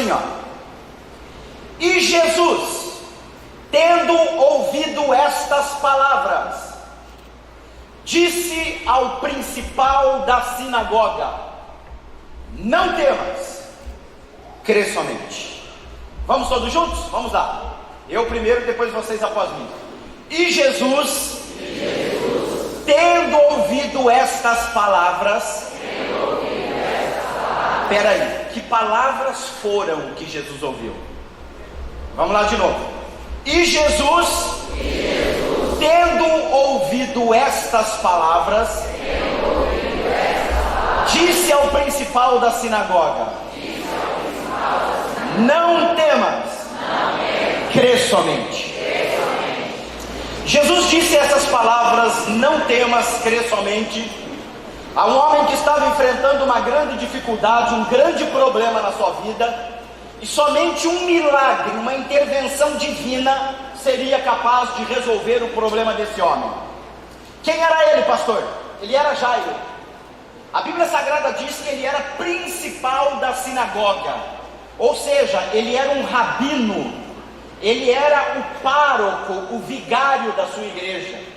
assim, ó: e Jesus, tendo ouvido estas palavras, disse ao principal da sinagoga: não temas, crê somente. Vamos todos juntos? Vamos lá. Eu primeiro, depois vocês após mim. E Jesus, tendo ouvido estas palavras. Espera aí, que palavras foram que Jesus ouviu? Vamos lá de novo. E Jesus, tendo ouvido estas palavras, disse ao principal da sinagoga: não temas, crê somente. Jesus disse essas palavras: não temas, crê somente, a um homem que estava enfrentando uma grande dificuldade, um grande problema na sua vida, e somente um milagre, uma intervenção divina seria capaz de resolver o problema desse homem. Quem era ele, pastor? Ele era Jairo. A Bíblia Sagrada diz que ele era principal da sinagoga, ou seja, ele era um rabino, ele era o pároco, o vigário da sua igreja.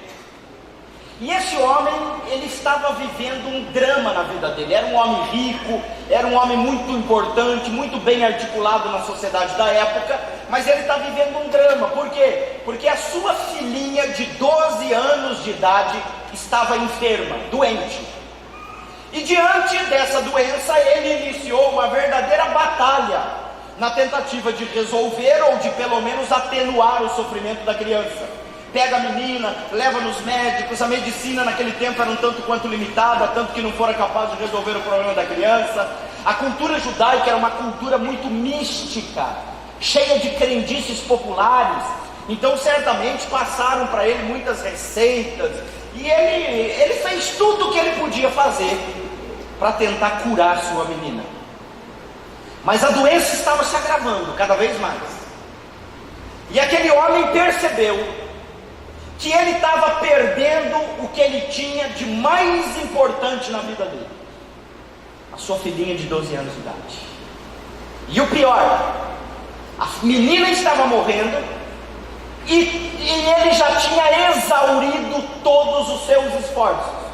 E esse homem, ele estava vivendo um drama na vida dele. Era um homem rico, era um homem muito importante, muito bem articulado na sociedade da época, mas ele está vivendo um drama. Por quê? Porque a sua filhinha de 12 anos de idade estava enferma, doente. E diante dessa doença, ele iniciou uma verdadeira batalha na tentativa de resolver ou de pelo menos atenuar o sofrimento da criança. Pega a menina, leva nos médicos. A medicina naquele tempo era um tanto quanto limitada, tanto que não fora capaz de resolver o problema da criança. A cultura judaica era uma cultura muito mística, cheia de crendices populares. Então certamente passaram para ele muitas receitas, e ele fez tudo o que ele podia fazer para tentar curar sua menina. Mas a doença estava se agravando cada vez mais, e aquele homem percebeu que ele estava perdendo o que ele tinha de mais importante na vida dele: a sua filhinha de 12 anos de idade. E o pior, a menina estava morrendo, e ele já tinha exaurido todos os seus esforços.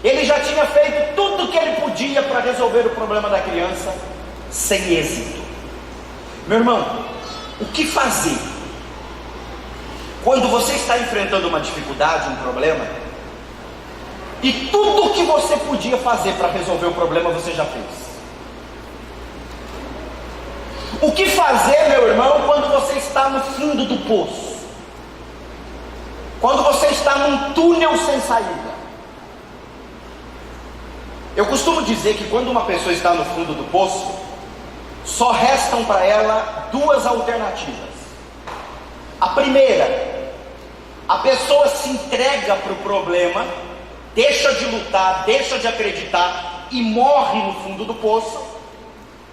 Ele já tinha feito tudo o que ele podia para resolver o problema da criança, sem êxito. Meu irmão, o que fazer quando você está enfrentando uma dificuldade, um problema, e tudo o que você podia fazer para resolver o problema você já fez? O que fazer, meu irmão, quando você está no fundo do poço? Quando você está num túnel sem saída? Eu costumo dizer que quando uma pessoa está no fundo do poço, só restam para ela duas alternativas. A primeira, a pessoa se entrega para o problema, deixa de lutar, deixa de acreditar e morre no fundo do poço.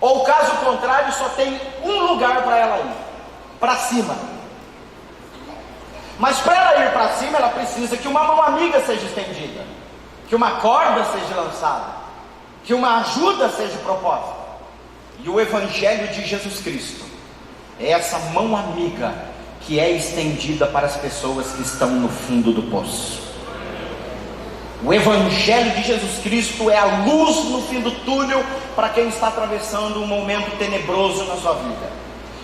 Ou caso contrário, só tem um lugar para ela ir: para cima. Mas para ela ir para cima, ela precisa que uma mão amiga seja estendida, que uma corda seja lançada, que uma ajuda seja proposta. E o Evangelho de Jesus Cristo é essa mão amiga que é estendida para as pessoas que estão no fundo do poço. O Evangelho de Jesus Cristo é a luz no fim do túnel para quem está atravessando um momento tenebroso na sua vida.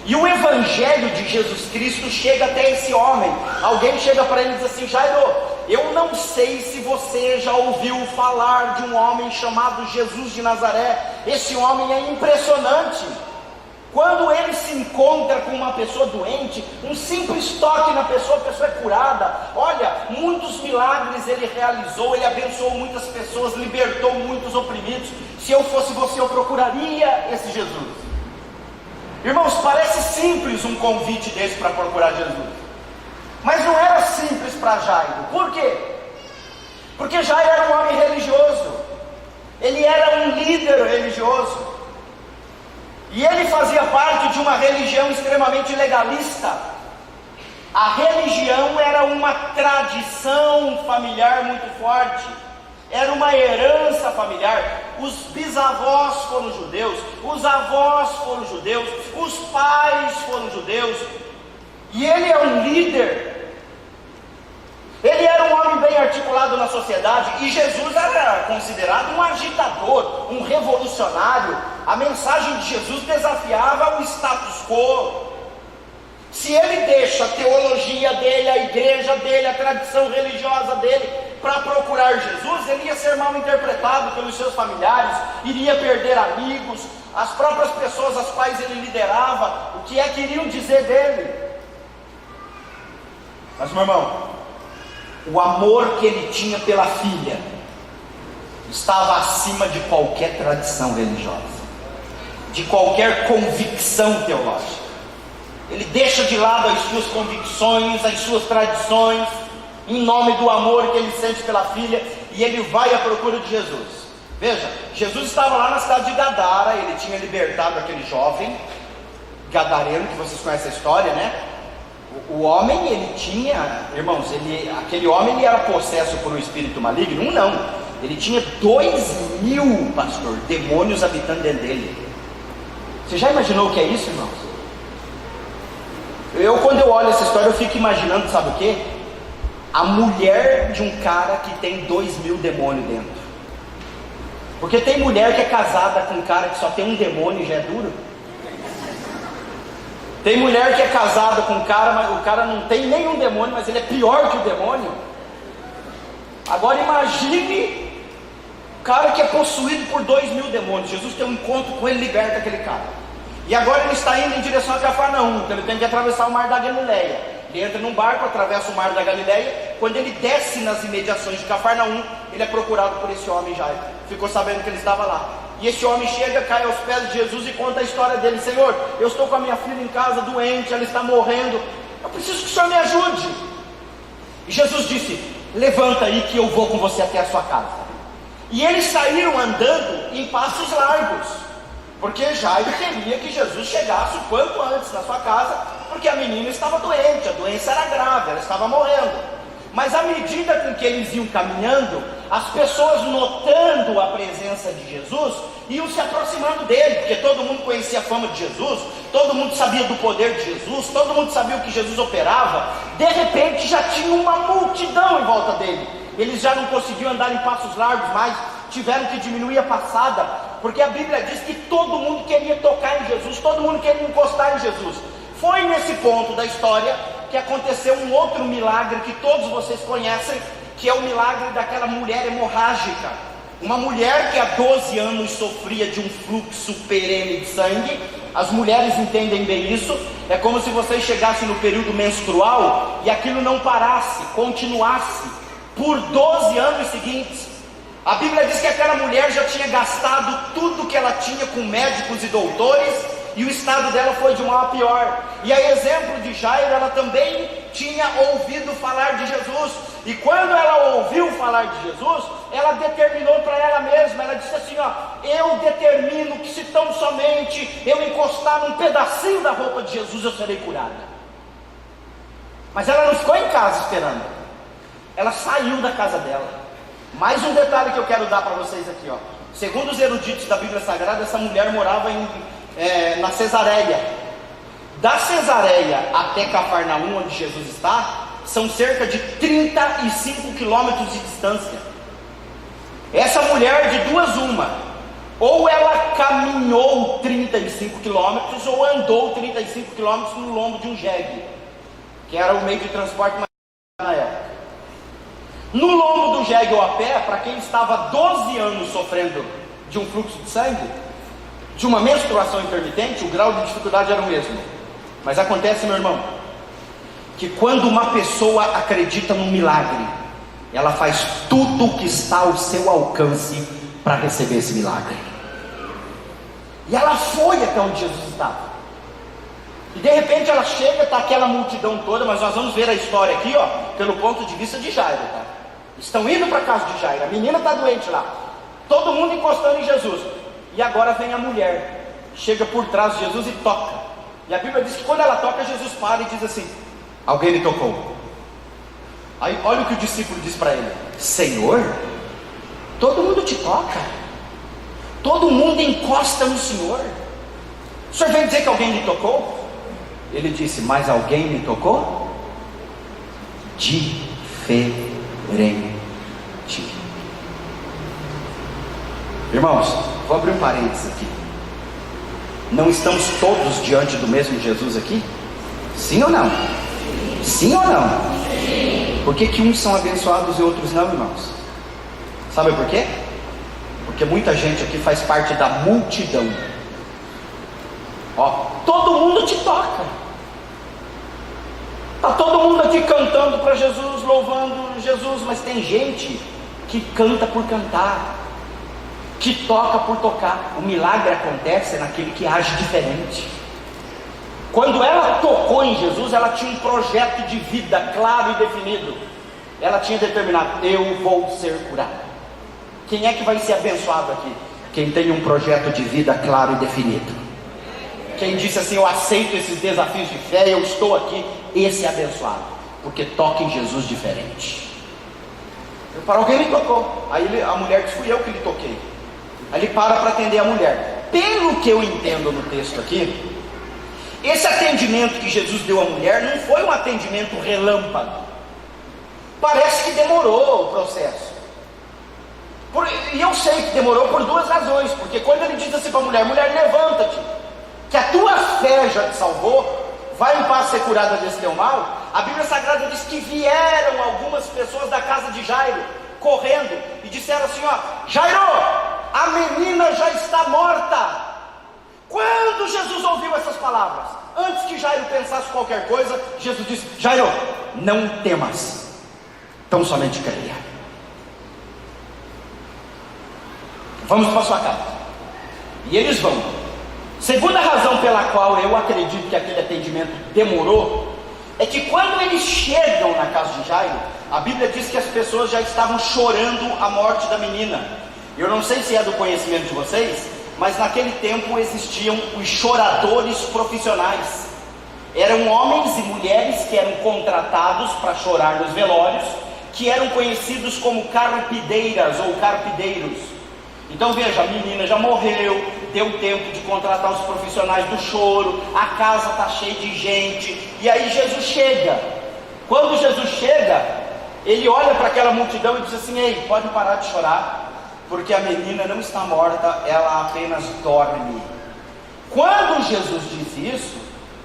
E o Evangelho de Jesus Cristo chega até esse homem. Alguém chega para ele e diz assim: Jairo, eu não sei se você já ouviu falar de um homem chamado Jesus de Nazaré. Esse homem é impressionante. Quando ele se encontra com uma pessoa doente, um simples toque na pessoa, a pessoa é curada. Olha, muitos milagres ele realizou, ele abençoou muitas pessoas, libertou muitos oprimidos. Se eu fosse você, eu procuraria esse Jesus. Irmãos, parece simples um convite desse para procurar Jesus, mas não era simples para Jairo. Por quê? Porque Jairo era um homem religioso, ele era um líder religioso, e ele fazia parte de uma religião extremamente legalista. A religião era uma tradição familiar muito forte, era uma herança familiar. Os bisavós foram judeus, os avós foram judeus, os pais foram judeus, e ele é um líder, ele era um homem bem articulado na sociedade, e Jesus era considerado um agitador, um revolucionário. A mensagem de Jesus desafiava o status quo. Se ele deixa a teologia dele, a igreja dele, a tradição religiosa dele, para procurar Jesus, ele ia ser mal interpretado pelos seus familiares, iria perder amigos, as próprias pessoas às quais ele liderava, o que é que iriam dizer dele? Mas, meu irmão, o amor que ele tinha pela filha estava acima de qualquer tradição religiosa, de qualquer convicção teológica. Ele deixa de lado as suas convicções, as suas tradições, em nome do amor que ele sente pela filha, e ele vai à procura de Jesus. Veja, Jesus estava lá na cidade de Gadara, ele tinha libertado aquele jovem gadareno, que vocês conhecem a história, né? O homem, ele tinha, irmãos, aquele homem, ele era possesso por um espírito maligno? Não, ele tinha 2.000, pastor, demônios habitando dentro dele. Você já imaginou o que é isso, irmãos? Quando eu olho essa história, eu fico imaginando, sabe o que? A mulher de um cara que tem 2.000 demônios dentro. Porque tem mulher que é casada com um cara que só tem um demônio e já é duro. Tem mulher que é casada com um cara, mas o cara não tem nenhum demônio, mas ele é pior que o demônio. Agora imagine o cara que é possuído por 2.000 demônios. Jesus tem um encontro com ele, liberta aquele cara. E agora ele está indo em direção a Cafarnaum, então ele tem que atravessar o mar da Galileia. Ele entra num barco, atravessa o mar da Galileia. Quando ele desce nas imediações de Cafarnaum, ele é procurado por esse homem Jairo. Ficou sabendo que ele estava lá. E esse homem chega, cai aos pés de Jesus e conta a história dele. Senhor, eu estou com a minha filha em casa, doente, ela está morrendo. Eu preciso que o Senhor me ajude. E Jesus disse, levanta aí que eu vou com você até a sua casa. E eles saíram andando em passos largos, porque Jairo queria que Jesus chegasse o quanto antes na sua casa, porque a menina estava doente, a doença era grave, ela estava morrendo. Mas à medida com que eles iam caminhando, as pessoas, notando a presença de Jesus, iam se aproximando dele, porque todo mundo conhecia a fama de Jesus, todo mundo sabia do poder de Jesus, todo mundo sabia o que Jesus operava. De repente já tinha uma multidão em volta dele. Eles já não conseguiam andar em passos largos mais, tiveram que diminuir a passada, porque a Bíblia diz que todo mundo queria tocar em Jesus, todo mundo queria encostar em Jesus. Foi nesse ponto da história que aconteceu um outro milagre que todos vocês conhecem, que é o milagre daquela mulher hemorrágica. Uma mulher que há 12 anos sofria de um fluxo perene de sangue. As mulheres entendem bem isso. É como se vocês chegassem no período menstrual e aquilo não parasse, continuasse por 12 anos seguintes. A Bíblia diz que aquela mulher já tinha gastado tudo que ela tinha com médicos e doutores, e o estado dela foi de mal a pior. E a exemplo de Jairo, ela também tinha ouvido falar de Jesus, e quando ela ouviu falar de Jesus, ela determinou para ela mesma, ela disse assim, eu determino que se tão somente eu encostar num pedacinho da roupa de Jesus, eu serei curada. Mas ela não ficou em casa esperando, ela saiu da casa dela. Mais um detalhe que eu quero dar para vocês aqui, segundo os eruditos da Bíblia Sagrada, essa mulher morava na Cesareia. Da Cesareia até Cafarnaum, onde Jesus está, são cerca de 35 quilômetros de distância. Essa mulher, de duas uma, ou ela caminhou 35 quilômetros, ou andou 35 quilômetros no lombo de um jegue, que era o meio de transporte mais na época. No lombo do jegue ou a pé, para quem estava 12 anos sofrendo de um fluxo de sangue, de uma menstruação intermitente, o grau de dificuldade era o mesmo. Mas acontece, meu irmão, que quando uma pessoa acredita num milagre, ela faz tudo o que está ao seu alcance para receber esse milagre. E ela foi até onde Jesus estava. E de repente ela chega, está aquela multidão toda, mas nós vamos ver a história aqui, pelo ponto de vista de Jairo, tá? Estão indo para a casa de Jairo, a menina está doente lá, todo mundo encostando em Jesus. E agora vem a mulher, chega por trás de Jesus e toca. E a Bíblia diz que quando ela toca, Jesus para e diz assim, alguém me tocou. Aí olha o que o discípulo diz para ele, Senhor, todo mundo te toca, todo mundo encosta no Senhor. O Senhor veio dizer que alguém lhe tocou? Ele disse, mas alguém me tocou? Diferente. Irmãos, vou abrir um parênteses aqui. Não estamos todos diante do mesmo Jesus aqui? Sim ou não? Sim ou não? Sim. Por que uns são abençoados e outros não, irmãos? Sabe por quê? Porque muita gente aqui faz parte da multidão. Ó, todo mundo te toca. Está todo mundo aqui cantando para Jesus, louvando Jesus, mas tem gente que canta por cantar, que toca por tocar. O milagre acontece naquele que age diferente. Quando ela tocou em Jesus, ela tinha um projeto de vida claro e definido. Ela tinha determinado, eu vou ser curada. Quem é que vai ser abençoado aqui? Quem tem um projeto de vida claro e definido. Quem disse assim, eu aceito esses desafios de fé, eu estou aqui, esse é abençoado, porque toca em Jesus diferente. Para alguém me tocou, aí a mulher disse, fui eu que lhe toquei. Aí ele para atender a mulher. Pelo que eu entendo no texto aqui, esse atendimento que Jesus deu à mulher não foi um atendimento relâmpago. Parece que demorou o processo. E eu sei que demorou por duas razões. Porque quando ele diz assim para a mulher, mulher, levanta-te, que a tua fé já te salvou, vai em paz ser curada desse teu mal. A Bíblia Sagrada diz que vieram algumas pessoas da casa de Jairo, correndo, e disseram assim, ó, Jairo, a menina já está morta. Quando Jesus ouviu essas palavras, antes que Jairo pensasse qualquer coisa, Jesus disse, Jairo, não temas, tão somente creia. Vamos para sua casa. E eles vão. Segunda razão pela qual eu acredito que aquele atendimento demorou, é que quando eles chegam na casa de Jairo, a Bíblia diz que as pessoas já estavam chorando a morte da menina. Eu não sei se é do conhecimento de vocês, mas naquele tempo existiam os choradores profissionais. Eram homens e mulheres que eram contratados para chorar nos velórios, que eram conhecidos como carpideiras ou carpideiros. Então veja, a menina já morreu, deu tempo de contratar os profissionais do choro, a casa está cheia de gente, e aí Jesus chega. Quando Jesus chega, ele olha para aquela multidão e diz assim, ei, pode parar de chorar, porque a menina não está morta, ela apenas dorme. Quando Jesus diz isso,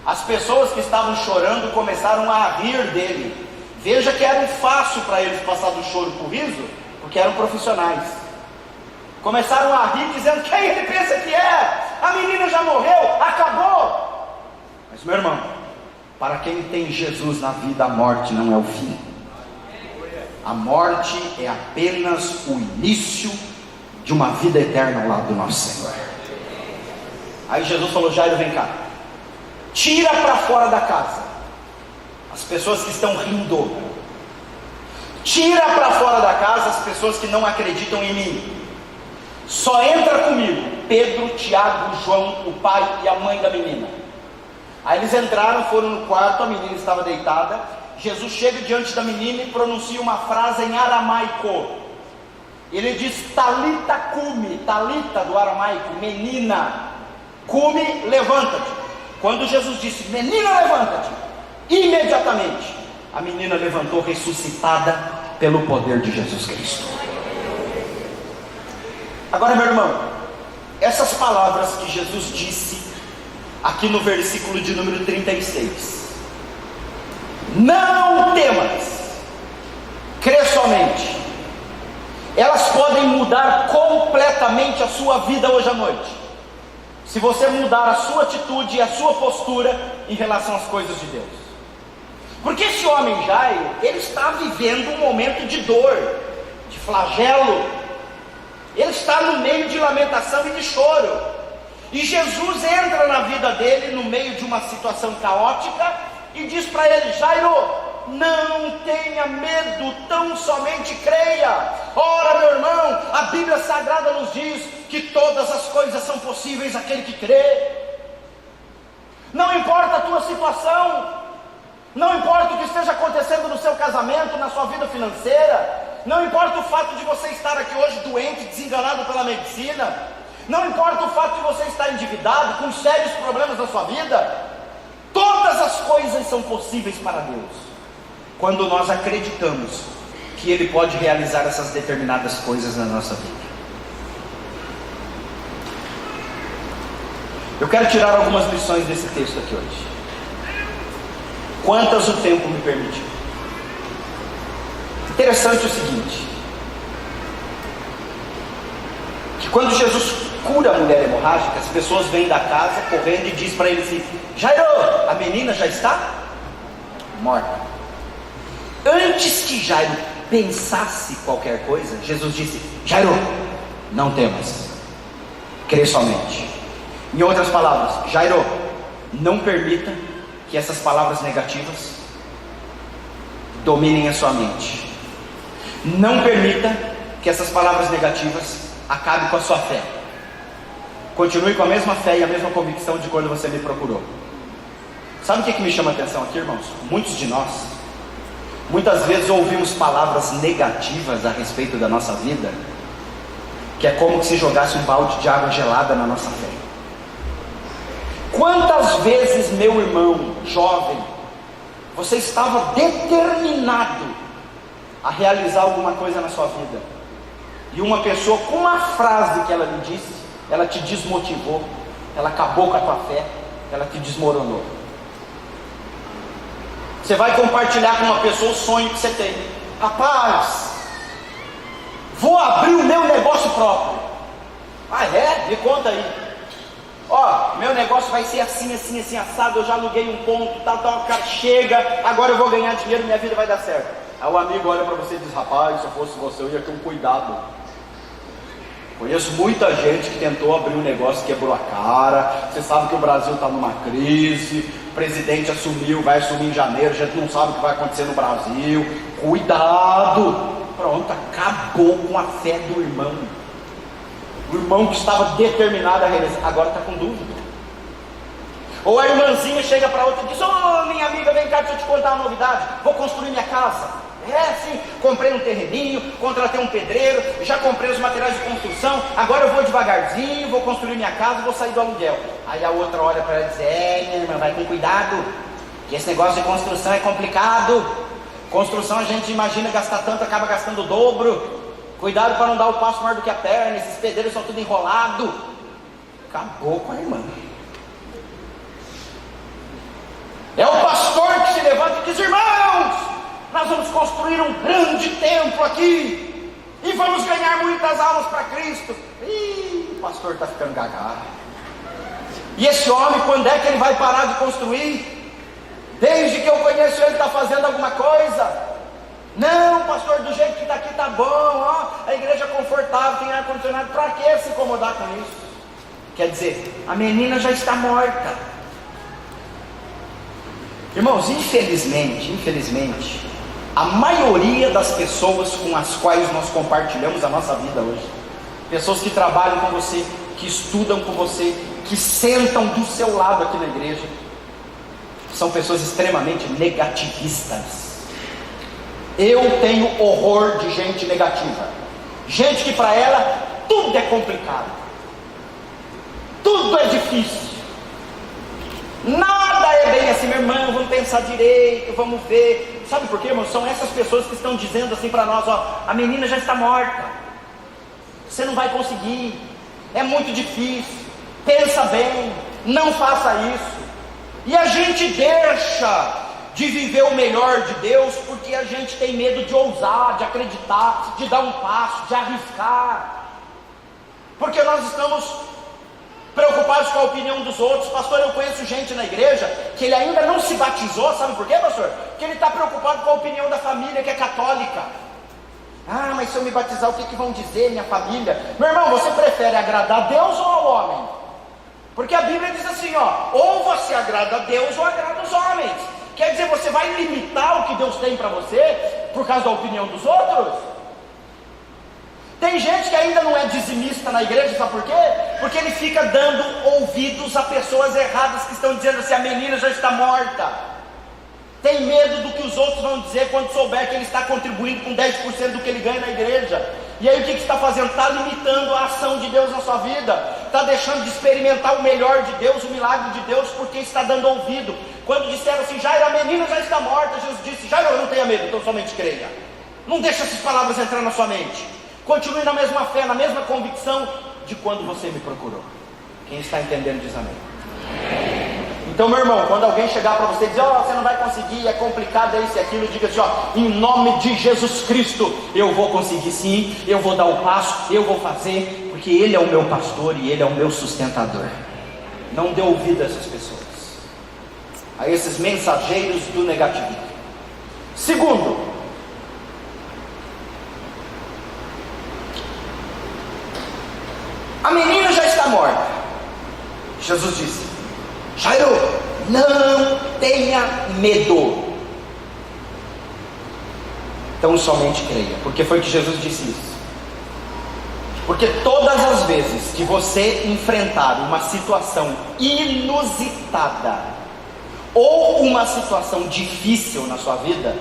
as pessoas que estavam chorando começaram a rir dele. Veja que era fácil para eles passar do choro para o riso, porque eram profissionais. Começaram a rir, dizendo, quem ele pensa que é? A menina já morreu, acabou. Mas meu irmão, para quem tem Jesus na vida, a morte não é o fim. A morte é apenas o início de uma vida eterna ao lado do nosso Senhor. Aí Jesus falou, Jairo, vem cá, tira para fora da casa as pessoas que estão rindo, tira para fora da casa as pessoas que não acreditam em mim. Só entra comigo Pedro, Tiago, João, o pai e a mãe da menina. Aí eles entraram, foram no quarto, a menina estava deitada. Jesus chega diante da menina e pronuncia uma frase em aramaico. Ele diz, talita cumi, talita do aramaico, menina, cumi, levanta-te. Quando Jesus disse, menina, levanta-te, imediatamente a menina levantou, ressuscitada pelo poder de Jesus Cristo. Agora, meu irmão, essas palavras que Jesus disse aqui no versículo de número 36, não temas, crê somente, elas podem mudar completamente a sua vida hoje à noite, se você mudar a sua atitude e a sua postura em relação às coisas de Deus. Porque esse homem Jairo, ele está vivendo um momento de dor, de flagelo. Ele está no meio de lamentação e de choro. E Jesus entra na vida dele no meio de uma situação caótica e diz para ele, Jairo, não tenha medo, tão somente creia. Ora, meu irmão, a Bíblia Sagrada nos diz que todas as coisas são possíveis àquele que crê. Não importa a tua situação, não importa o que esteja acontecendo no seu casamento, na sua vida financeira, Não importa o fato de você estar aqui hoje doente, desenganado pela medicina. Não importa o fato de você estar endividado, com sérios problemas na sua vida. Todas as coisas são possíveis para Deus, quando nós acreditamos que Ele pode realizar essas determinadas coisas na nossa vida. Eu quero tirar algumas lições desse texto aqui hoje. Quantas o tempo me permitiu. Interessante o seguinte, que quando Jesus cura a mulher hemorrágica, as pessoas vêm da casa correndo e diz para ele assim: Jairo, a menina já está morta. Antes que Jairo pensasse qualquer coisa, Jesus disse: Jairo, não temas, crê somente. Em outras palavras, Jairo, não permita que essas palavras negativas dominem a sua mente. Não permita que essas palavras negativas acabem com a sua fé. Continue com a mesma fé e a mesma convicção de quando você me procurou. Sabe o que me chama a atenção aqui, irmãos? Muitos de nós, muitas vezes ouvimos palavras negativas a respeito da nossa vida, que é como se jogasse um balde de água gelada na nossa fé. Quantas vezes, meu irmão jovem, você estava determinado a realizar alguma coisa na sua vida, e uma pessoa, com uma frase que ela lhe disse, ela te desmotivou, ela acabou com a tua fé, ela te desmoronou. Você vai compartilhar com uma pessoa o sonho que você tem. Rapaz, vou abrir o meu negócio próprio. Ah é? Me conta aí. Ó, meu negócio vai ser assim, assim, assim, assado. Eu já aluguei um ponto, tal, tal. O cara chega, agora eu vou ganhar dinheiro, minha vida vai dar certo. Aí o amigo olha para você e diz: rapaz, se eu fosse você, eu ia ter um cuidado. Conheço muita gente que tentou abrir um negócio e quebrou a cara. Você sabe que o Brasil está numa crise, o presidente assumiu, vai assumir em janeiro, a gente não sabe o que vai acontecer no Brasil. Cuidado! Pronto, acabou com a fé do irmão. O irmão que estava determinado a realizar, agora está com dúvida. Ou a irmãzinha chega para outra e diz: ô minha amiga, vem cá, deixa eu te contar uma novidade. Vou construir minha casa. Sim, comprei um terreninho, contratei um pedreiro, já comprei os materiais de construção, agora eu vou devagarzinho, vou construir minha casa e vou sair do aluguel. Aí a outra olha para ela e diz: minha irmã, vai com cuidado, que esse negócio de construção é complicado. Construção a gente imagina gastar tanto, acaba gastando o dobro. Cuidado para não dar o passo maior do que a perna, esses pedreiros são tudo enrolado. Acabou com a irmã. É o pastor que se levanta e diz: irmãos, nós vamos construir um grande templo aqui e vamos ganhar muitas almas para Cristo. Ih, o pastor está ficando gaga. E esse homem, quando é que ele vai parar de construir? Desde que eu conheço ele, está fazendo alguma coisa? Não, pastor, do jeito que está aqui está bom, ó, a igreja é confortável, tem ar-condicionado. Para que se incomodar com isso? Quer dizer, a menina já está morta. Irmãos, infelizmente, a maioria das pessoas com as quais nós compartilhamos a nossa vida hoje, pessoas que trabalham com você, que estudam com você, que sentam do seu lado aqui na igreja, são pessoas extremamente negativistas. Eu tenho horror de gente negativa, gente que para ela tudo é complicado, tudo é difícil. Nada é bem assim, meu irmão, vamos pensar direito, vamos ver. Sabe por quê, irmão? São essas pessoas que estão dizendo assim para nós: ó, a menina já está morta, você não vai conseguir, é muito difícil, pensa bem, não faça isso. E a gente deixa de viver o melhor de Deus porque a gente tem medo de ousar, de acreditar, de dar um passo, de arriscar, porque nós estamos preocupados com a opinião dos outros. Pastor, eu conheço gente na igreja que ele ainda não se batizou. Sabe por quê, pastor? Porque ele está preocupado com a opinião da família que é católica. Ah, mas se eu me batizar, o que vão dizer minha família? Meu irmão, você prefere agradar a Deus ou ao homem? Porque a Bíblia diz assim, ó: ou você agrada a Deus ou agrada os homens. Quer dizer, você vai limitar o que Deus tem para você por causa da opinião dos outros? Tem gente que ainda não é dizimista na igreja, sabe por quê? Porque ele fica dando ouvidos a pessoas erradas que estão dizendo assim: a menina já está morta. Tem medo do que os outros vão dizer quando souber que ele está contribuindo com 10% do que ele ganha na igreja. E aí o que você está fazendo? Está limitando a ação de Deus na sua vida, está deixando de experimentar o melhor de Deus, o milagre de Deus, porque está dando ouvido. Quando disseram assim, Jairo, a menina já está morta, Jesus disse, Jairo, não tenha medo, então somente creia. Não deixe essas palavras entrar na sua mente. Continue na mesma fé, na mesma convicção de quando você me procurou. Quem está entendendo diz amém. Então, meu irmão, quando alguém chegar para você e dizer, você não vai conseguir, é complicado, é isso e aquilo, diga assim, em nome de Jesus Cristo, eu vou conseguir sim, eu vou dar o passo, eu vou fazer, porque Ele é o meu pastor e Ele é o meu sustentador. Não dê ouvido a essas pessoas, a esses mensageiros do negativismo. Segundo, a menina já está morta. Jesus disse, Jairo, não tenha medo. Então somente creia. Porque foi que Jesus disse isso. Porque todas as vezes que você enfrentar uma situação inusitada ou uma situação difícil na sua vida,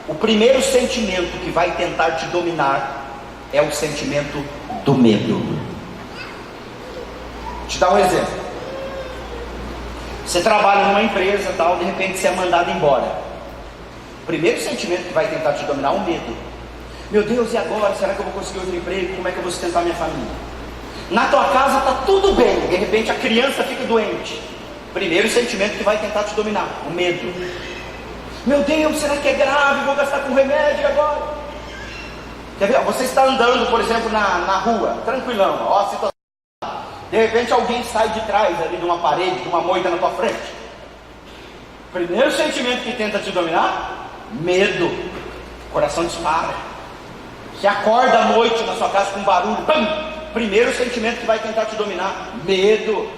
o primeiro sentimento que vai tentar te dominar é o sentimento do medo. Vou te dar um exemplo. Você trabalha numa empresa, tal, de repente você é mandado embora. O primeiro sentimento que vai tentar te dominar é o medo. Meu Deus, e agora? Será que eu vou conseguir outro emprego? Como é que eu vou sustentar minha família? Na tua casa está tudo bem, de repente a criança fica doente. Primeiro sentimento que vai tentar te dominar, o medo. Meu Deus, será que é grave? Vou gastar com remédio agora? Quer ver? Você está andando, por exemplo, na rua, tranquilão, ó a situação. De repente alguém sai de trás ali de uma parede, de uma moita na tua frente. Primeiro sentimento que tenta te dominar, medo. O coração dispara. Você acorda à noite na sua casa com um barulho, pam! Primeiro sentimento que vai tentar te dominar, medo.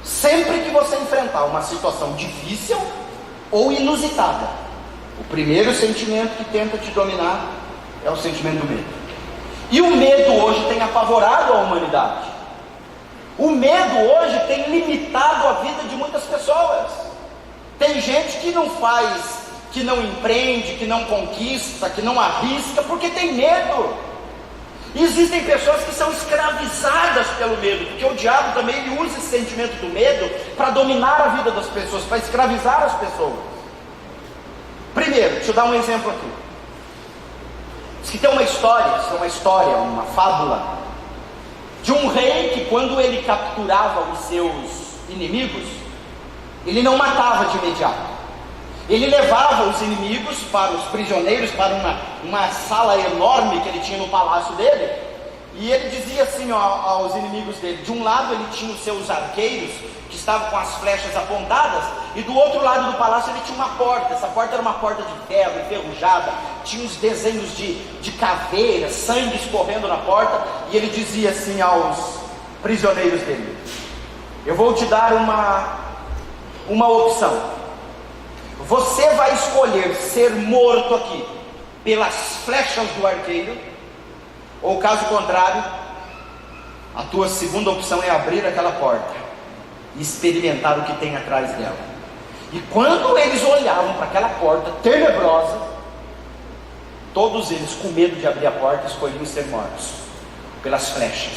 Sempre que você enfrentar uma situação difícil ou inusitada, o primeiro sentimento que tenta te dominar é o sentimento do medo. E o medo hoje tem apavorado a humanidade. O medo hoje tem limitado a vida de muitas pessoas. Tem gente que não faz, que não empreende, que não conquista, que não arrisca, porque tem medo. E existem pessoas que são escravizadas pelo medo, porque o diabo também ele usa esse sentimento do medo para dominar a vida das pessoas, para escravizar as pessoas. Primeiro, deixa eu dar um exemplo aqui. Diz que tem uma história, uma fábula, de um rei que quando ele capturava os seus inimigos, ele não matava de imediato. Ele levava os inimigos, para os prisioneiros, para uma sala enorme que ele tinha no palácio dele, e ele dizia assim aos inimigos dele, de um lado ele tinha os seus arqueiros, que estavam com as flechas apontadas, e do outro lado do palácio ele tinha uma porta. Essa porta era uma porta de ferro, enferrujada, tinha uns desenhos de caveiras, sangue escorrendo na porta, e ele dizia assim aos prisioneiros dele, eu vou te dar uma opção. Você vai escolher ser morto aqui pelas flechas do arqueiro, ou caso contrário, a tua segunda opção é abrir aquela porta e experimentar o que tem atrás dela. E quando eles olhavam para aquela porta tenebrosa, todos eles, com medo de abrir a porta, escolhiam ser mortos pelas flechas.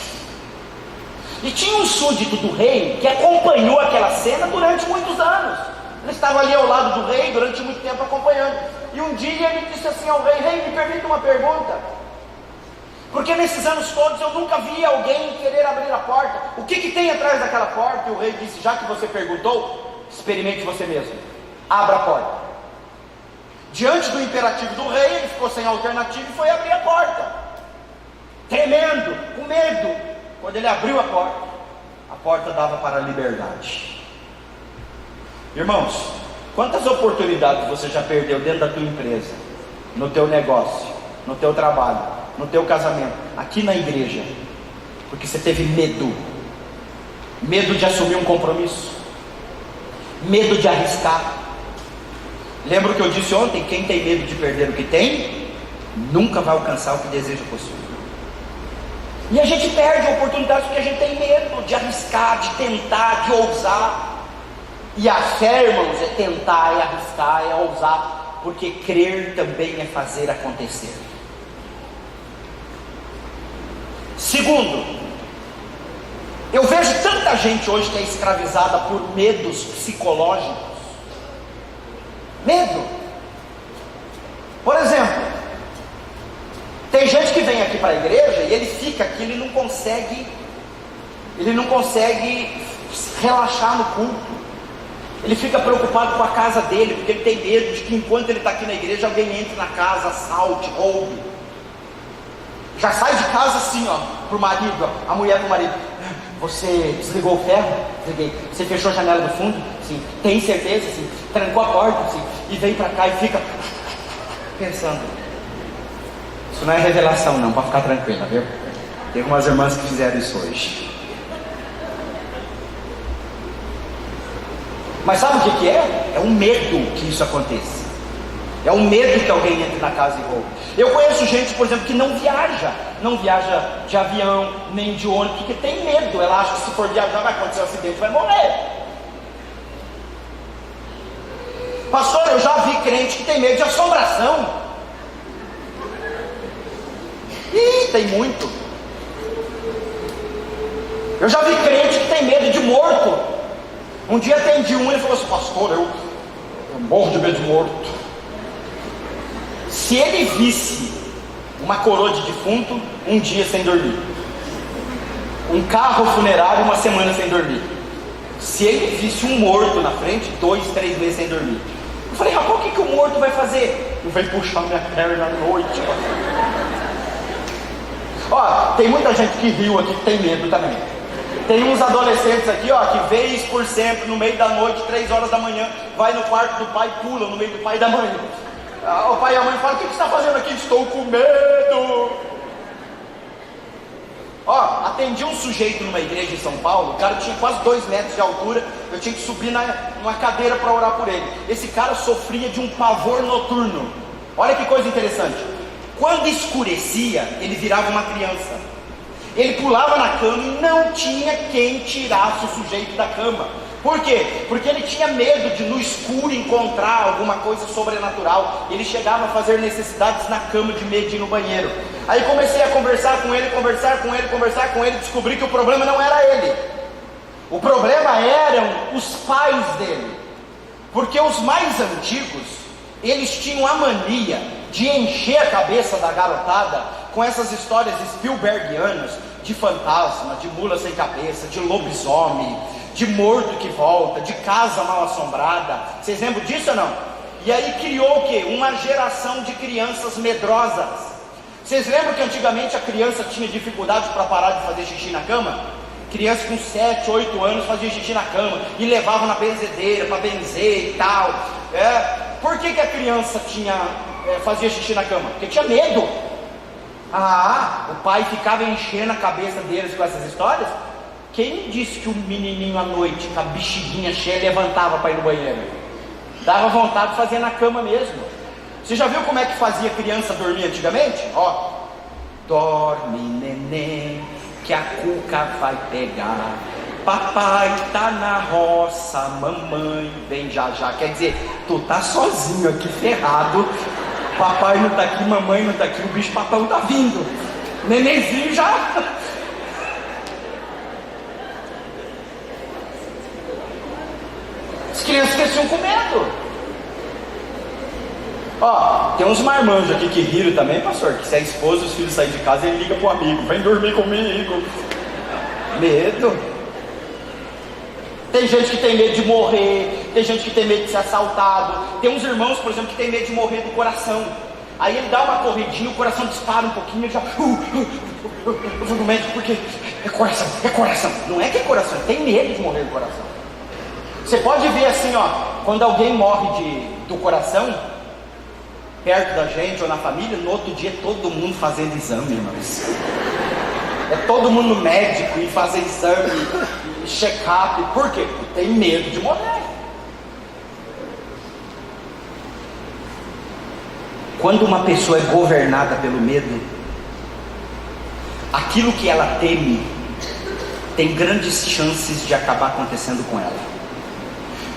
E tinha um súdito do rei que acompanhou aquela cena durante muitos anos. Ele estava ali ao lado do rei durante muito tempo acompanhando. E um dia ele disse assim ao rei, rei, me permita uma pergunta, porque nesses anos todos eu nunca vi alguém querer abrir a porta. O que tem atrás daquela porta? E o rei disse, já que você perguntou, experimente você mesmo, abra a porta. Diante do imperativo do rei, ele ficou sem alternativa e foi abrir a porta, tremendo, com medo. Quando ele abriu a porta dava para a liberdade. Irmãos, quantas oportunidades você já perdeu dentro da tua empresa, no teu negócio, no teu trabalho, no teu casamento, aqui na igreja, porque você teve medo de assumir um compromisso, medo de arriscar. Lembra o que eu disse ontem? Quem tem medo de perder o que tem, nunca vai alcançar o que deseja possuir. E a gente perde oportunidades porque a gente tem medo de arriscar, de tentar, de ousar. E a fé, irmãos, é tentar, é arriscar, é ousar, porque crer também é fazer acontecer. Segundo, eu vejo tanta gente hoje que é escravizada por medos psicológicos. Medo. Por exemplo, tem gente que vem aqui para a igreja e ele fica aqui, ele não consegue relaxar no culto. Ele fica preocupado com a casa dele, porque ele tem medo de que enquanto ele está aqui na igreja, alguém entre na casa, assalte, roube. Já sai de casa assim, ó, pro marido, ó, a mulher pro marido: você desligou o ferro? Desliguei. Você fechou a janela do fundo? Sim. Tem certeza? Sim. Trancou a porta? Sim. E vem para cá e fica pensando. Isso não é revelação não, para ficar tranquila, viu? Tem umas irmãs que fizeram isso hoje. Mas sabe o que é? É um medo que isso aconteça. É um medo que alguém entre na casa e roube. Eu conheço gente, por exemplo, que não viaja de avião, nem de ônibus, porque tem medo. Ela acha que se for viajar vai acontecer um acidente, vai morrer. Pastor, eu já vi crente que tem medo de assombração. Ih, tem muito. Eu já vi crente que tem medo de morto. Um dia atendi um e ele falou assim: pastor, eu morro de medo de morto. Se ele visse uma coroa de defunto, um dia sem dormir, um carro funerário, uma semana sem dormir. Se ele visse um morto na frente, 2, 3 meses sem dormir. Eu falei: rapaz, o que o morto vai fazer? Não vem puxar minha perna à noite. Ó, tem muita gente que riu aqui que tem medo também. Tem uns adolescentes aqui, ó, que vez por sempre, no meio da noite, 3 horas da manhã, vai no quarto do pai e pula no meio do pai e da mãe. O pai e a mãe falam: o que você está fazendo aqui? Estou com medo. Ó, atendi um sujeito numa igreja em São Paulo. O cara tinha quase 2 metros de altura. Eu tinha que subir numa cadeira para orar por ele. Esse cara sofria de um pavor noturno. Olha que coisa interessante. Quando escurecia, ele virava uma criança. Ele pulava na cama e não tinha quem tirasse o sujeito da cama. Por quê? Porque ele tinha medo de no escuro encontrar alguma coisa sobrenatural. Ele chegava a fazer necessidades na cama de medo de ir no banheiro. Aí comecei a conversar com ele, descobri que o problema não era ele. O problema eram os pais dele. Porque os mais antigos, eles tinham a mania de encher a cabeça da garotada com essas histórias Spielbergianas de fantasma, de mula sem cabeça, de lobisomem, de morto que volta, de casa mal assombrada. Vocês lembram disso ou não? E aí criou o quê? Uma geração de crianças medrosas. Vocês lembram que antigamente a criança tinha dificuldade para parar de fazer xixi na cama? Criança com 7, 8 anos fazia xixi na cama e levava na benzedeira para benzer e tal. Por que a criança fazia xixi na cama? Porque tinha medo. O pai ficava enchendo a cabeça deles com essas histórias. Quem disse que o menininho à noite, com a bexiguinha cheia, levantava para ir no banheiro? Dava vontade de fazer na cama mesmo. Você já viu como é que fazia criança dormir antigamente? Ó, dorme neném, que a cuca vai pegar. Papai tá na roça, mamãe vem já já. Quer dizer, tu tá sozinho aqui ferrado. Papai não tá aqui, mamãe não tá aqui, o bicho papão tá vindo. Nenenzinho já. As crianças cresciam com medo. Ó, tem uns marmanjos aqui que riram também, pastor, que se a esposa e os filhos saírem de casa, ele liga pro amigo: vem dormir comigo. Medo. Tem gente que tem medo de morrer, tem gente que tem medo de ser assaltado. Tem uns irmãos, por exemplo, que tem medo de morrer do coração. Aí ele dá uma corridinha, o coração dispara um pouquinho, ele já... eu vou no médico porque é coração. Não é que é coração, tem medo de morrer do coração. Você pode ver assim, ó, quando alguém morre do coração, perto da gente ou na família, no outro dia todo mundo fazendo exame, irmãos. É todo mundo médico e fazer exame, check-up. Por quê? Porque tem medo de morrer. Quando uma pessoa é governada pelo medo, aquilo que ela teme tem grandes chances de acabar acontecendo com ela.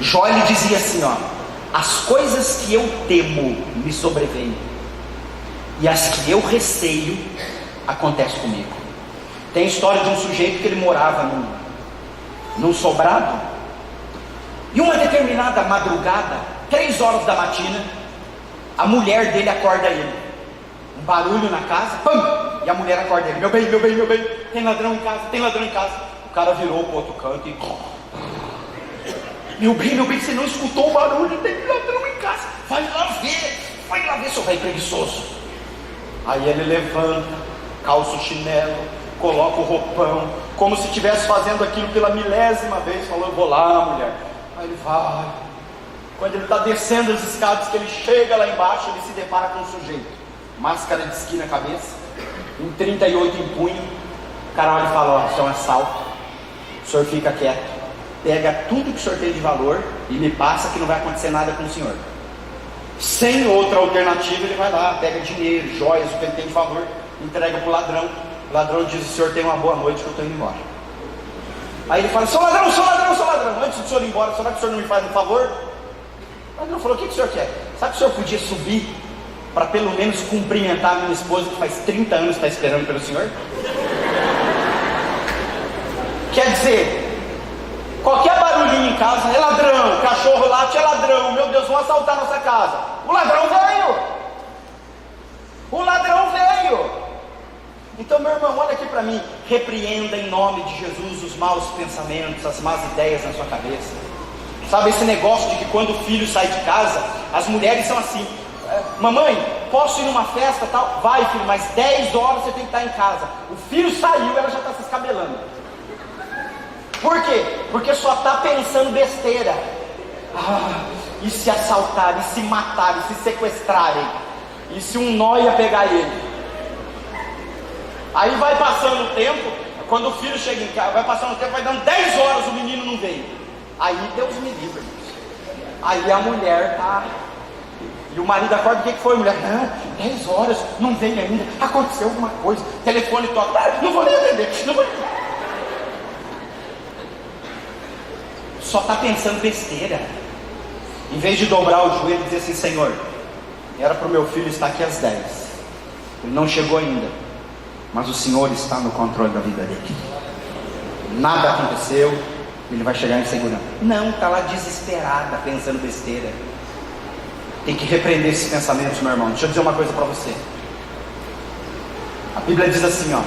Jó, ele dizia assim, ó: as coisas que eu temo me sobrevêm, e as que eu receio acontecem comigo. Tem a história de um sujeito que ele morava num sobrado, e uma determinada madrugada, 3 horas da matina, a mulher dele acorda ele. Um barulho na casa, pam! E a mulher acorda ele: meu bem, meu bem, meu bem, tem ladrão em casa, tem ladrão em casa. O cara virou para o outro canto e: meu bem, você não escutou o barulho? Tem ladrão em casa, vai lá ver, seu velho preguiçoso. Aí ele levanta, calça o chinelo, coloca o roupão, como se estivesse fazendo aquilo pela milésima vez, falou: eu vou lá, mulher. Aí ele vai. Quando ele está descendo as escadas, que ele chega lá embaixo, ele se depara com um sujeito, máscara de esqui na cabeça, um 38 em punho. O cara olha e fala: ó, isso é um assalto, o senhor fica quieto, pega tudo que o senhor tem de valor e me passa, que não vai acontecer nada com o senhor. Sem outra alternativa, ele vai lá, pega dinheiro, joias, o que ele tem de valor, entrega para o ladrão. O ladrão diz: o senhor tem uma boa noite, que eu estou indo embora. Aí ele fala: sou ladrão, antes do senhor ir embora, será que o senhor não me faz um favor? O ladrão falou: o que o senhor quer? Sabe que o senhor podia subir para pelo menos cumprimentar a minha esposa, que faz 30 anos está esperando pelo senhor? Quer dizer, qualquer barulhinho em casa é ladrão, cachorro late é ladrão, meu Deus, vão assaltar nossa casa. O ladrão veio. Então, meu irmão, olha aqui para mim, repreenda em nome de Jesus os maus pensamentos, as más ideias na sua cabeça. Sabe esse negócio de que quando o filho sai de casa, as mulheres são assim: mamãe, posso ir numa festa tal? Vai, filho, mas 10 horas você tem que estar em casa. O filho saiu, ela já está se escabelando. Por quê? Porque só está pensando besteira. E se assaltarem, e se matarem, e se sequestrarem, e se um nóia pegar ele? Aí vai passando o tempo, quando o filho chega em casa, vai passando o tempo, vai dando 10 horas, o menino não veio. Aí Deus me livre. Aí a mulher tá, e o marido acorda: o que foi, mulher? Não, 10 horas, não veio ainda, aconteceu alguma coisa. Telefone toca: não vou nem atender, não vou. Só está pensando besteira. Em vez de dobrar o joelho e dizer assim: Senhor, era para o meu filho estar aqui às 10, ele não chegou ainda, mas o Senhor está no controle da vida dele, nada aconteceu, ele vai chegar em segurança. Não, está lá desesperada, pensando besteira. Tem que repreender esses pensamentos, meu irmão. Deixa eu dizer uma coisa para você. A Bíblia diz assim, ó: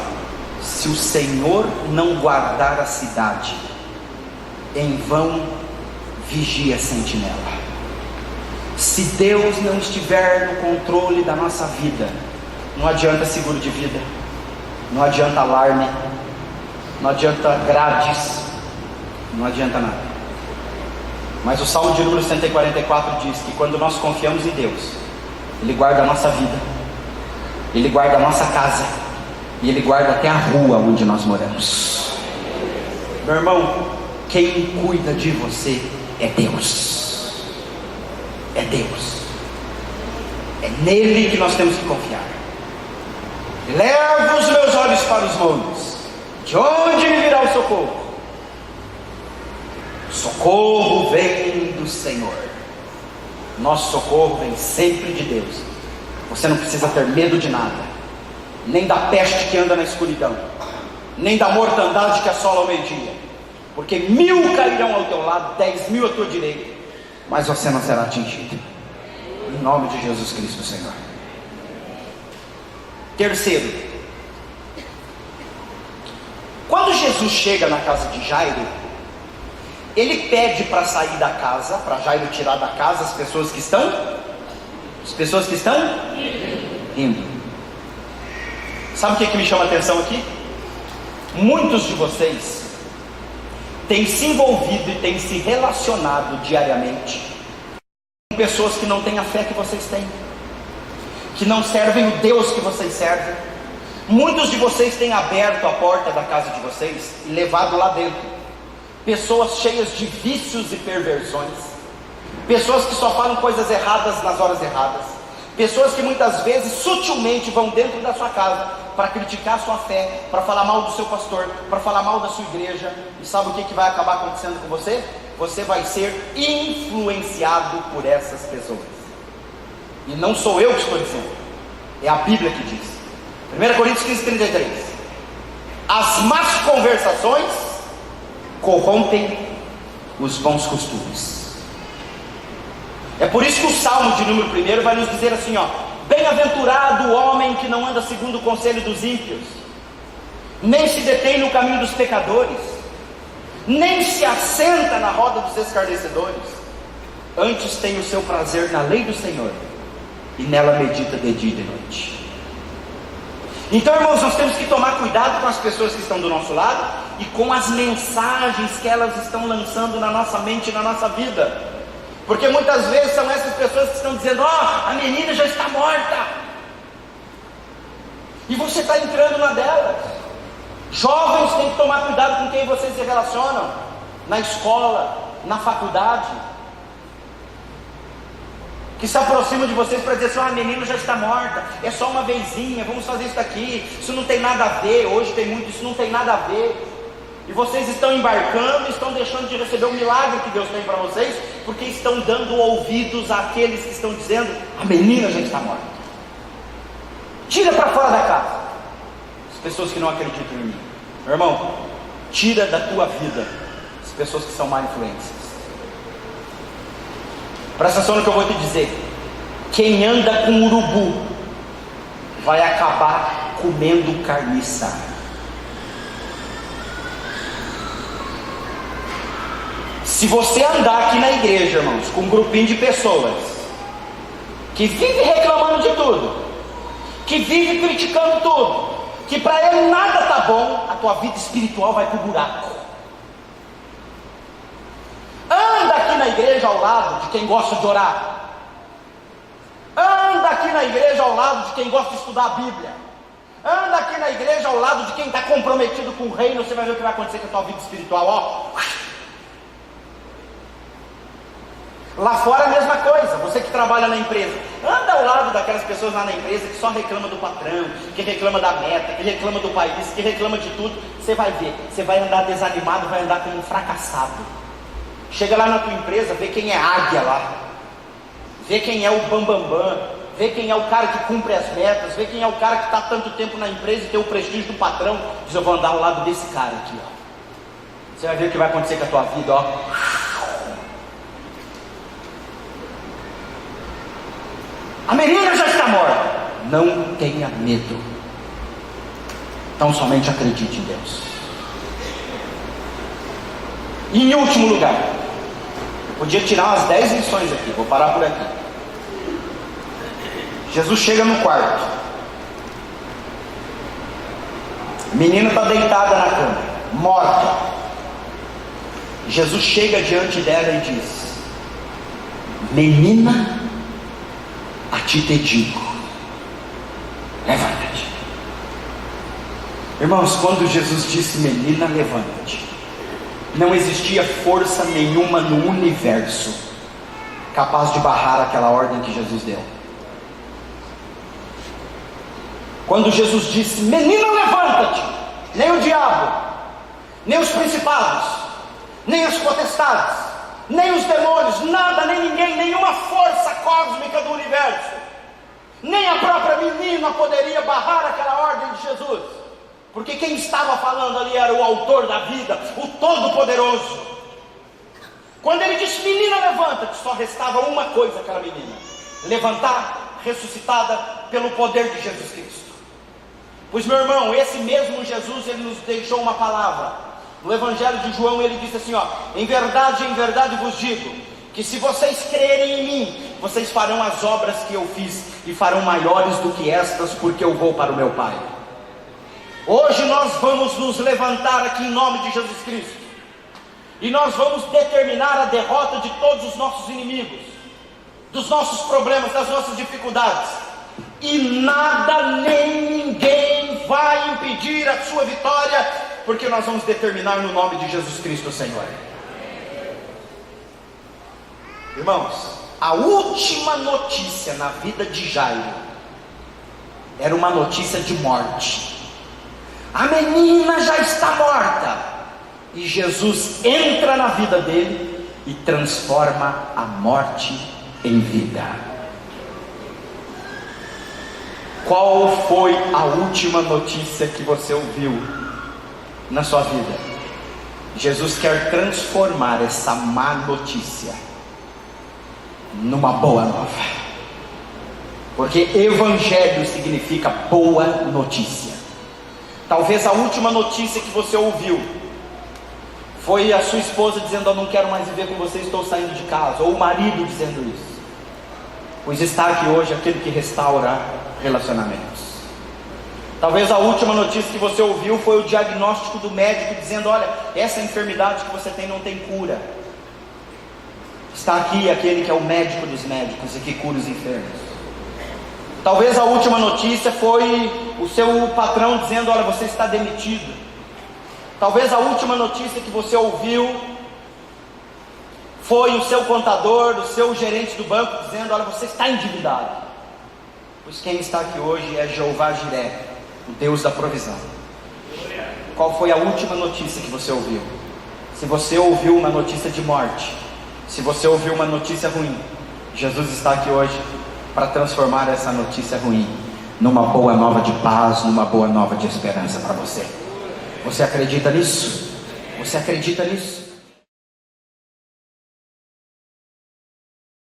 se o Senhor não guardar a cidade, em vão vigia a sentinela. Se Deus não estiver no controle da nossa vida, não adianta seguro de vida, não adianta alarme, não adianta grades, não adianta nada. Mas o Salmo de número 144 diz que quando nós confiamos em Deus, Ele guarda a nossa vida, Ele guarda a nossa casa, e Ele guarda até a rua onde nós moramos. Meu irmão, quem cuida de você é Deus. É Deus. É nele que nós temos que confiar. Levo os meus olhos para os montes, de onde me virá o socorro? Socorro vem do Senhor. Nosso socorro vem sempre de Deus. Você não precisa ter medo de nada, nem da peste que anda na escuridão, nem da mortandade que assola ao meio-dia, porque 1000 cairão ao teu lado, 10.000 à tua direita, mas você não será atingido, em nome de Jesus Cristo, Senhor. Terceiro, quando Jesus chega na casa de Jairo, ele pede para sair da casa, para Jairo tirar da casa as pessoas que estão rindo. Sabe o que me chama a atenção aqui? Muitos de vocês têm se envolvido e têm se relacionado diariamente com pessoas que não têm a fé que vocês têm, que não servem o Deus que vocês servem. Muitos de vocês têm aberto a porta da casa de vocês e levado lá dentro pessoas cheias de vícios e perversões, pessoas que só falam coisas erradas nas horas erradas, Pessoas que muitas vezes sutilmente vão dentro da sua casa para criticar a sua fé, para falar mal do seu pastor, para falar mal da sua igreja. E sabe o que vai acabar acontecendo com você? Você vai ser influenciado por essas pessoas. E não sou eu que estou dizendo, é a Bíblia que diz. 1 Coríntios 15:33. As más conversações corrompem os bons costumes. É por isso que o Salmo de número 1 vai nos dizer assim, ó: bem-aventurado o homem que não anda segundo o conselho dos ímpios, nem se detém no caminho dos pecadores, nem se assenta na roda dos escarnecedores. Antes tem o seu prazer na lei do Senhor, e nela medita de dia e de noite. Então, irmãos, nós temos que tomar cuidado com as pessoas que estão do nosso lado e com as mensagens que elas estão lançando na nossa mente e na nossa vida. Porque muitas vezes são essas pessoas que estão dizendo: ó, a menina já está morta, e você está entrando na delas. Jovens têm que tomar cuidado com quem vocês se relacionam, na escola, na faculdade, que se aproximam de vocês para dizer assim: ó, a menina já está morta, é só uma vezinha, vamos fazer isso daqui, isso não tem nada a ver. Hoje tem muito, isso não tem nada a ver. E vocês estão embarcando, estão deixando de receber o milagre que Deus tem para vocês, porque estão dando ouvidos àqueles que estão dizendo: a menina já está morta. Tira para fora da casa as pessoas que não acreditam em mim. Meu irmão, tira da tua vida as pessoas que são má influências. Presta atenção no que eu vou te dizer: quem anda com urubu vai acabar comendo carniça. Se você andar aqui na igreja, irmãos, com um grupinho de pessoas que vive reclamando de tudo, que vive criticando tudo, que para ele nada está bom, a tua vida espiritual vai para o buraco. Anda aqui na igreja ao lado de quem gosta de orar. Anda aqui na igreja ao lado de quem gosta de estudar a Bíblia. Anda aqui na igreja ao lado de quem está comprometido com o reino. Você vai ver o que vai acontecer com a tua vida espiritual, ó. Lá fora a mesma coisa. Você que trabalha na empresa, anda ao lado daquelas pessoas lá na empresa que só reclama do patrão, que reclama da meta, que reclama do país, que reclama de tudo. Você vai ver, você vai andar desanimado, vai andar como um fracassado. Chega lá na tua empresa, vê quem é águia lá, vê quem é o bambambam, vê quem é o cara que cumpre as metas, vê quem é o cara que está tanto tempo na empresa e tem o prestígio do patrão. Diz: eu vou andar ao lado desse cara aqui, ó. Você vai ver o que vai acontecer com a tua vida, ó. A menina já está morta. Não tenha medo. Então somente acredite em Deus. E em último lugar, eu podia tirar umas 10 lições aqui, vou parar por aqui. Jesus chega no quarto. A menina está deitada na cama, morta. Jesus chega diante dela e diz: menina, a ti te digo, levanta-te. Irmãos, quando Jesus disse menina, levanta-te, não existia força nenhuma no universo capaz de barrar aquela ordem que Jesus deu. Quando Jesus disse menina, levanta-te, nem o diabo, nem os principados, nem as potestades, nem os demônios, nada, nem ninguém, nenhuma força cósmica do universo, nem a própria menina poderia barrar aquela ordem de Jesus, porque quem estava falando ali era o autor da vida, o Todo-Poderoso. Quando ele disse menina, levanta-te, só restava uma coisa àquela menina: levantar, ressuscitada pelo poder de Jesus Cristo. Pois, meu irmão, esse mesmo Jesus, ele nos deixou uma palavra. No Evangelho de João ele disse assim, ó: em verdade vos digo, que se vocês crerem em mim, vocês farão as obras que eu fiz, e farão maiores do que estas, porque eu vou para o meu Pai. Hoje nós vamos nos levantar aqui em nome de Jesus Cristo, e nós vamos determinar a derrota de todos os nossos inimigos, dos nossos problemas, das nossas dificuldades, e nada nem ninguém vai impedir a sua vitória, porque nós vamos determinar no nome de Jesus Cristo, Senhor. Irmãos, A última notícia na vida de Jairo era uma notícia de morte. A menina já está morta. E Jesus entra na vida dele e transforma a morte em vida. Qual foi a última notícia que você ouviu na sua vida? Jesus quer transformar essa má notícia numa boa nova, porque evangelho significa boa notícia. Talvez a última notícia que você ouviu foi a sua esposa dizendo: eu não quero mais viver com você, estou saindo de casa, ou o marido dizendo isso. Pois está aqui hoje aquele que restaura relacionamentos. Talvez a última notícia que você ouviu foi o diagnóstico do médico dizendo: olha, essa enfermidade que você tem não tem cura. Está aqui aquele que é o médico dos médicos e que cura os enfermos. Talvez a última notícia foi o seu patrão dizendo: olha, você está demitido. Talvez a última notícia que você ouviu foi o seu contador, o seu gerente do banco dizendo: olha, você está endividado. Pois quem está aqui hoje é Jeová Jiré, o Deus da provisão. Qual foi a última notícia que você ouviu? Se você ouviu uma notícia de morte, se você ouviu uma notícia ruim, Jesus está aqui hoje para transformar essa notícia ruim numa boa nova de paz, numa boa nova de esperança para você. Você acredita nisso? Você acredita nisso?